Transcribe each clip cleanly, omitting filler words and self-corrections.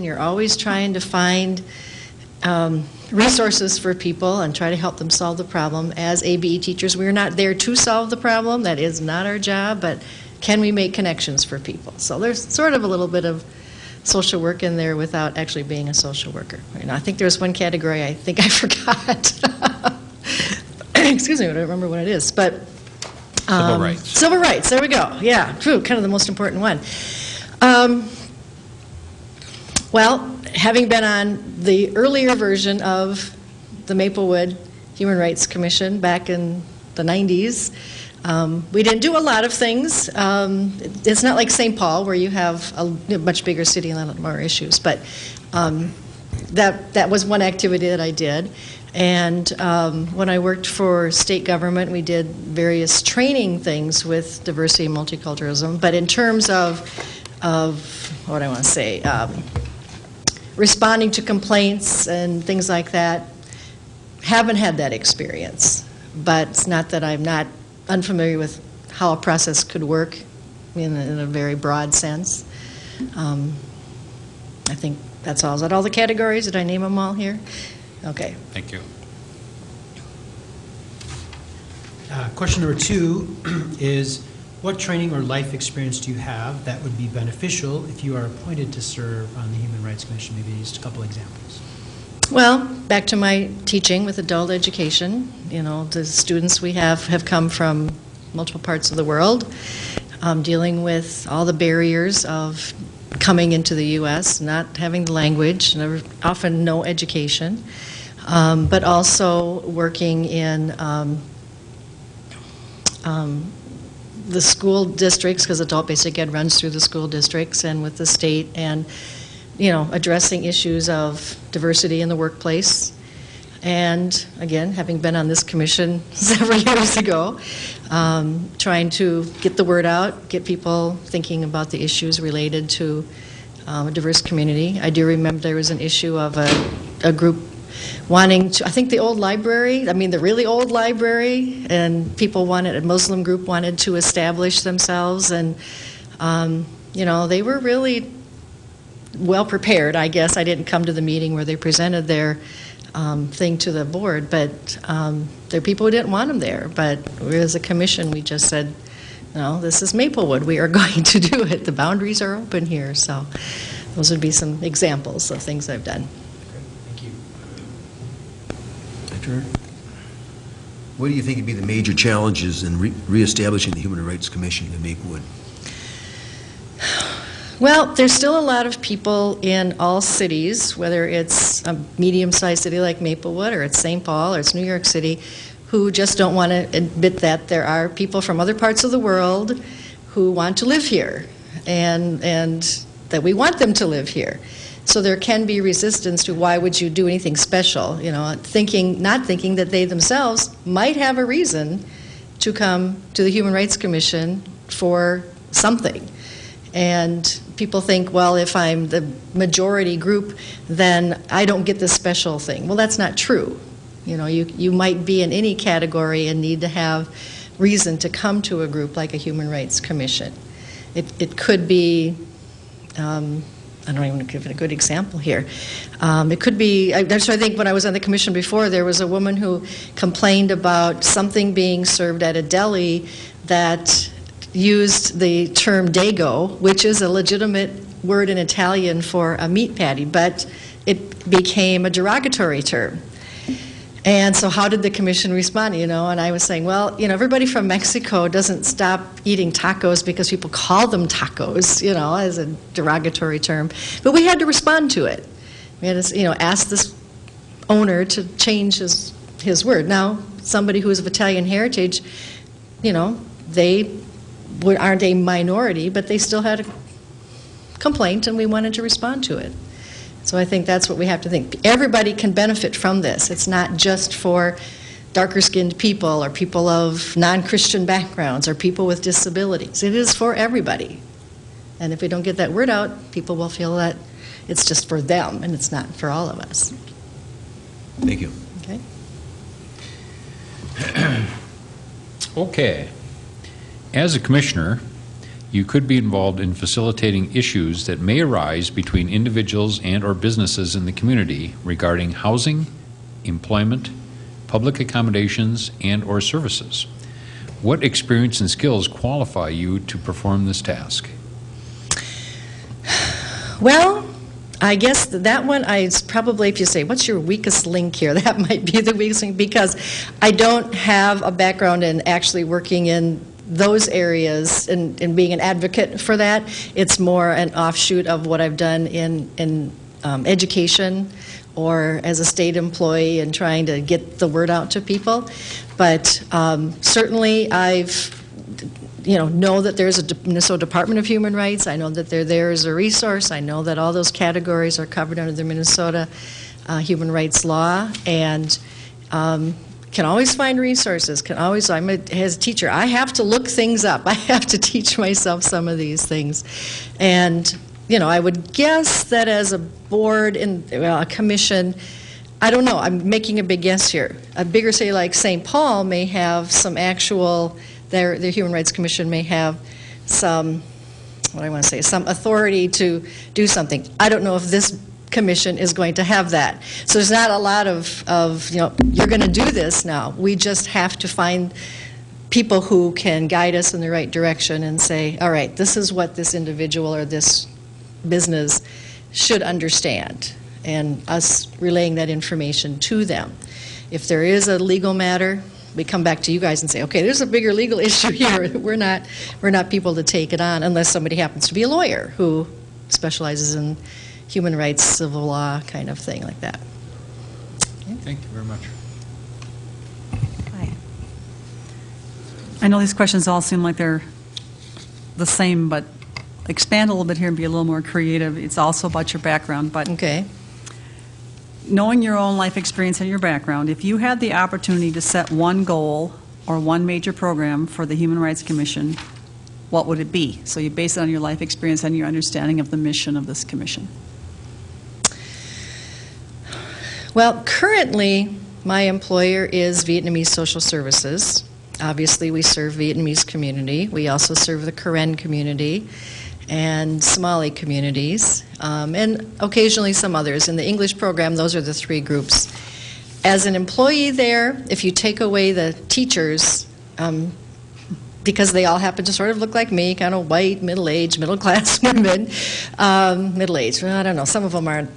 You're always trying to find resources for people and try to help them solve the problem. As ABE teachers, we're not there to solve the problem. That is not our job, but can we make connections for people? So there's sort of a little bit of social work in there without actually being a social worker. I think there's one category I think I forgot. Excuse me, I don't remember what it is. But civil rights. Civil rights, there we go. Yeah, true, kind of the most important one. Well, having been on the earlier version of the Maplewood Human Rights Commission back in the 90s, we didn't do a lot of things. It's not like St. Paul where you have a much bigger city and a lot more issues, but that was one activity that I did. And when I worked for state government, we did various training things with diversity and multiculturalism. But in terms of what do I want to say, responding to complaints and things like that, haven't had that experience. But it's not that I'm not unfamiliar with how a process could work in a very broad sense. I think that's all. Is that all the categories? Did I name them all here? Okay. Thank you. Question number 2 is, what training or life experience do you have that would be beneficial if you are appointed to serve on the Human Rights Commission? Maybe just a couple examples. Well, back to my teaching with adult education. The students we have come from multiple parts of the world, dealing with all the barriers of coming into the U.S., not having the language, often no education, but also working in the school districts, because adult basic ed runs through the school districts, and with the state, and addressing issues of diversity in the workplace. And again, having been on this commission several years ago, trying to get the word out, get people thinking about the issues related to a diverse community. I do remember there was an issue of a group wanting to, I think the old library, the really old library, and people a Muslim group wanted to establish themselves, and they were really well prepared, I guess. I didn't come to the meeting where they presented their thing to the board, but there are people who didn't want them there. But as a commission, we just said, no, this is Maplewood. We are going to do it. The boundaries are open here. So those would be some examples of things I've done. Thank you. Dr. What do you think would be the major challenges in reestablishing the Human Rights Commission in Maplewood? Well, there's still a lot of people in all cities, whether it's a medium-sized city like Maplewood, or it's St. Paul, or it's New York City, who just don't want to admit that there are people from other parts of the world who want to live here, and that we want them to live here. So there can be resistance to why would you do anything special, not thinking that they themselves might have a reason to come to the Human Rights Commission for something. And people think, well, if I'm the majority group, then I don't get this special thing. Well, that's not true. You might be in any category and need to have reason to come to a group like a Human Rights Commission. It could be, I don't even give it a good example here. It could be, I think when I was on the commission before, there was a woman who complained about something being served at a deli that used the term dago, which is a legitimate word in Italian for a meat patty, but it became a derogatory term. And so how did the commission respond? And I was saying, well, everybody from Mexico doesn't stop eating tacos because people call them tacos, as a derogatory term. But we had to respond to it. We had to, ask this owner to change his word. Now, somebody who is of Italian heritage, they aren't a minority, but they still had a complaint, and we wanted to respond to it. So I think that's what we have to think. Everybody can benefit from this. It's not just for darker-skinned people or people of non-Christian backgrounds or people with disabilities. It is for everybody. And if we don't get that word out, people will feel that it's just for them and it's not for all of us. Thank you. Okay. Okay. As a commissioner, you could be involved in facilitating issues that may arise between individuals and or businesses in the community regarding housing, employment, public accommodations, and or services. What experience and skills qualify you to perform this task? Well, I guess that one, probably, if you say, what's your weakest link here, that might be the weakest link, because I don't have a background in actually working in those areas and being an advocate for that. It's more an offshoot of what I've done in education or as a state employee and trying to get the word out to people. But certainly I've know that there's a Minnesota Department of Human Rights. I know that they're there as a resource. I know that all those categories are covered under the Minnesota human rights law, and can always find resources. As a teacher, I have to look things up. I have to teach myself some of these things. And, I would guess that as a board and a commission, I don't know, I'm making a big guess here. A bigger city like St. Paul may have some actual, their Human Rights Commission may have some, some authority to do something. I don't know if this commission is going to have that. So there's not a lot of you're going to do this now. We just have to find people who can guide us in the right direction and say, all right, this is what this individual or this business should understand, and us relaying that information to them. If there is a legal matter, we come back to you guys and say, okay, there's a bigger legal issue here. We're not people to take it on unless somebody happens to be a lawyer who specializes in human rights, civil law kind of thing like that. Thank you very much. Hi. I know these questions all seem like they're the same, but expand a little bit here and be a little more creative. It's also about your background, but Okay. knowing your own life experience and your background, if you had the opportunity to set one goal or one major program for the Human Rights Commission, what would it be? So you base it on your life experience and your understanding of the mission of this commission. Well, currently, my employer is Vietnamese Social Services. Obviously, we serve Vietnamese community. We also serve the Karen community and Somali communities, and occasionally some others. In the English program, those are the three groups. As an employee there, if you take away the teachers, because they all happen to sort of look like me, kind of white, middle-aged, middle-class women, middle-aged, well, I don't know, some of them aren't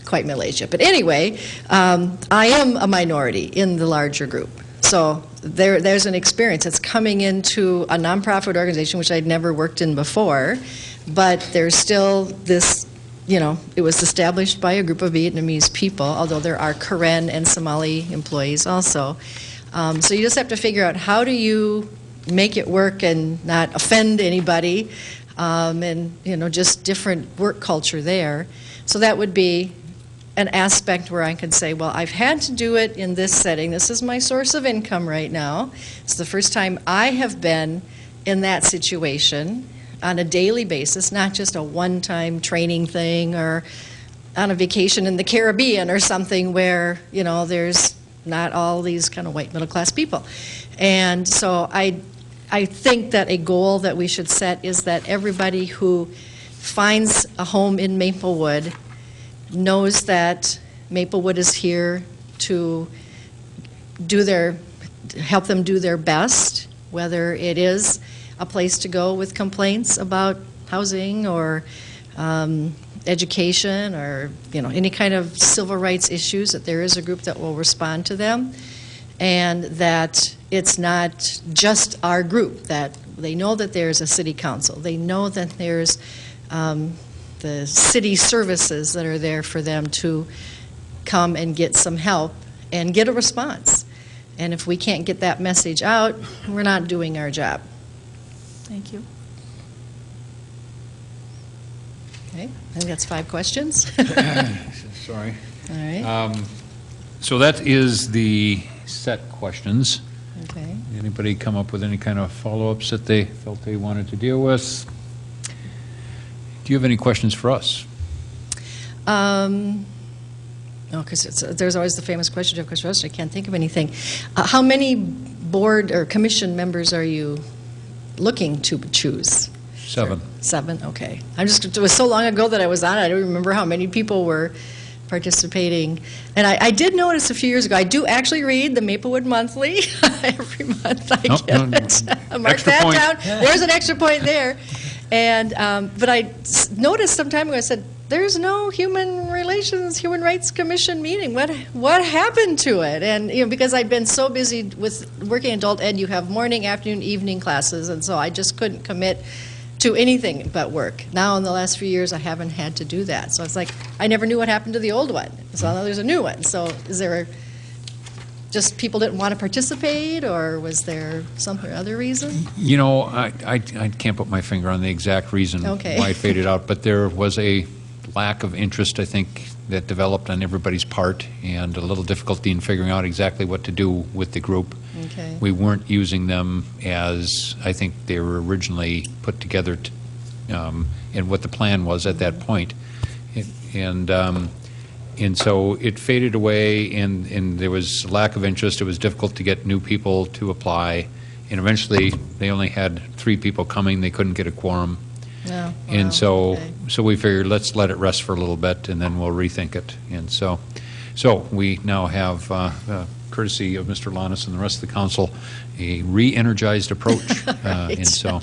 quite middle-aged yet. But anyway, I am a minority in the larger group. So there's an experience. It's coming into a nonprofit organization, which I'd never worked in before, but there's still this, it was established by a group of Vietnamese people, although there are Karen and Somali employees also. So you just have to figure out how do you make it work and not offend anybody, and, just different work culture there. So that would be an aspect where I could say, well, I've had to do it in this setting. This is my source of income right now. It's the first time I have been in that situation on a daily basis, not just a one-time training thing or on a vacation in the Caribbean or something where, there's not all these kind of white middle-class people. And so I think that a goal that we should set is that everybody who finds a home in Maplewood knows that Maplewood is here to help them do their best, whether it is a place to go with complaints about housing or education or any kind of civil rights issues, that there is a group that will respond to them, and that it's not just our group, that they know that there's a city council, they know that there's the city services that are there for them to come and get some help and get a response. And if we can't get that message out, we're not doing our job. Thank you. Okay, I think that's 5 questions. Sorry. All right. So that is the set questions. Okay. Anybody come up with any kind of follow-ups that they felt they wanted to deal with? Do you have any questions for us? No, because there's always the famous question, do you have questions for us? I can't think of anything. How many board or commission members are you looking to choose? 7. 7, okay. It was so long ago that I was on it, I don't remember how many people were participating. And I did notice a few years ago, I do actually read the Maplewood Monthly every month. I Nope, get no, it. Mark extra that point. down. There's an extra point there. And, but I noticed some time ago, I said, there's no Human Rights Commission meeting. What happened to it? And, because I'd been so busy with working adult ed, you have morning, afternoon, evening classes, and so I just couldn't commit to anything but work. Now, in the last few years, I haven't had to do that. So it's like, I never knew what happened to the old one. So now there's a new one. So is there just people didn't want to participate, or was there some other reason? I can't put my finger on the exact reason Okay. why it faded out, but there was a lack of interest, I think, that developed on everybody's part, and a little difficulty in figuring out exactly what to do with the group. Okay. We weren't using them as I think they were originally put together, and what the plan was at that point. And so it faded away, and there was lack of interest. It was difficult to get new people to apply, and eventually they only had 3 people coming. They couldn't get a quorum. No. Wow, And so okay. we figured, let's let it rest for a little bit, and then we'll rethink it. And so we now have, courtesy of Mr. Lannis and the rest of the council, a re-energized approach. Right. And so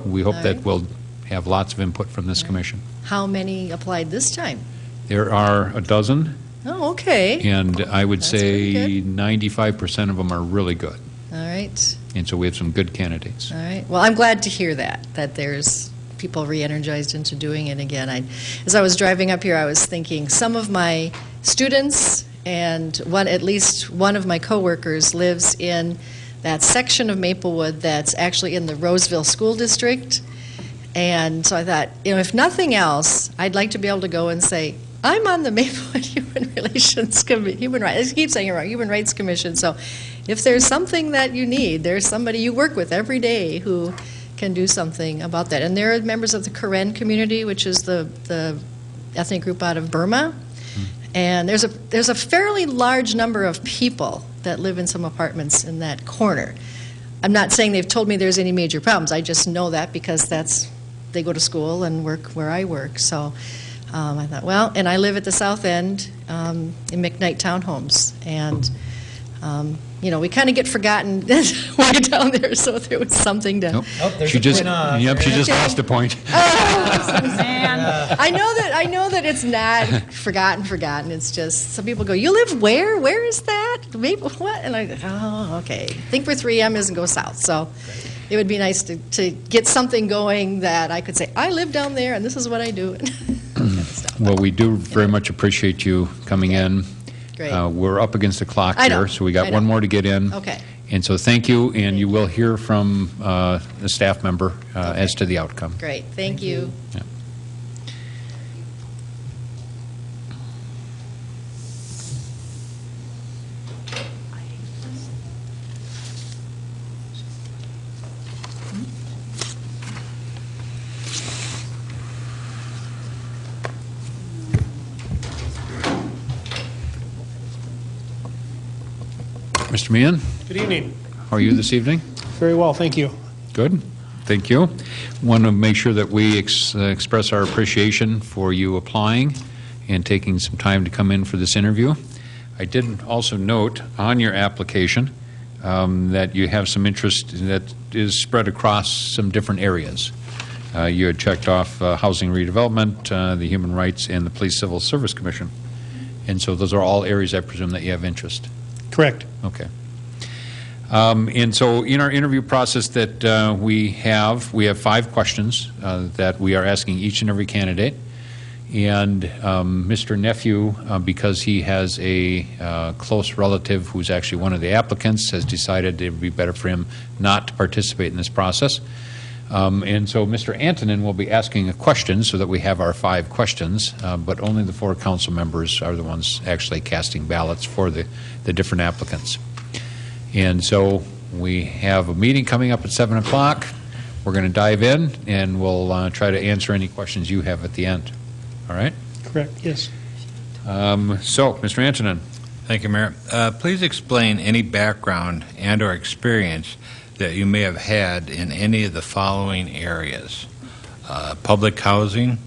we hope All that right. we'll have lots of input from this commission. How many applied this time? There are a dozen, Oh, okay. and I would That's say pretty 95% of them are really good. All right. And so we have some good candidates. All right. Well, I'm glad to hear that there's people re-energized into doing it again. As I was driving up here, I was thinking some of my students and at least one of my coworkers lives in that section of Maplewood that's actually in the Roseville School District. And so I thought, if nothing else, I'd like to be able to go and say, I'm on the Maplewood Human Rights Commission. So if there's something that you need, there's somebody you work with every day who can do something about that. And there are members of the Karen community, which is the ethnic group out of Burma. And there's a fairly large number of people that live in some apartments in that corner. I'm not saying they've told me there's any major problems. I just know that because they go to school and work where I work. So I thought, well, and I live at the south end in McKnight Townhomes. And, we kind of get forgotten way down there, so there was something to... Nope. Oh, there's She a just, point off. yep, she just Okay. lost a point. Man. I know that it's not forgotten. It's just some people go, you live where? Where is that? Maybe what? And I go, oh, okay. Think where 3M is and go south. So it would be nice to get something going that I could say, I live down there and this is what I do. Kind of stuff. Well, we do very much appreciate you coming in. Great. We're up against the clock I know. here, so we got I one know. more to get in. Okay. And so thank you, and you will hear from the staff member as to the outcome. Great. Thank you. Yeah. Mr. Meehan, Good evening. how are you this evening? Very well, thank you. Good, thank you. Want to make sure that we express our appreciation for you applying and taking some time to come in for this interview. I did also note on your application that you have some interest that is spread across some different areas. You had checked off housing redevelopment, the Human Rights, and the Police Civil Service Commission. And so those are all areas, I presume, that you have interest. Correct. Okay. And so in our interview process that we have 5 questions that we are asking each and every candidate. And Mr. Nephew, because he has a close relative who's actually one of the applicants, has decided it would be better for him not to participate in this process. And so Mr. Antonin will be asking a question so that we have our 5 questions, but only the 4 council members are the ones actually casting ballots for the different applicants. And so we have a meeting coming up at 7 o'clock. We're going to dive in, and we'll try to answer any questions you have at the end. All right? Correct, yes. So, Mr. Antonin. Thank you, Mayor. Please explain any background and/or experience that you may have had in any of the following areas: public housing,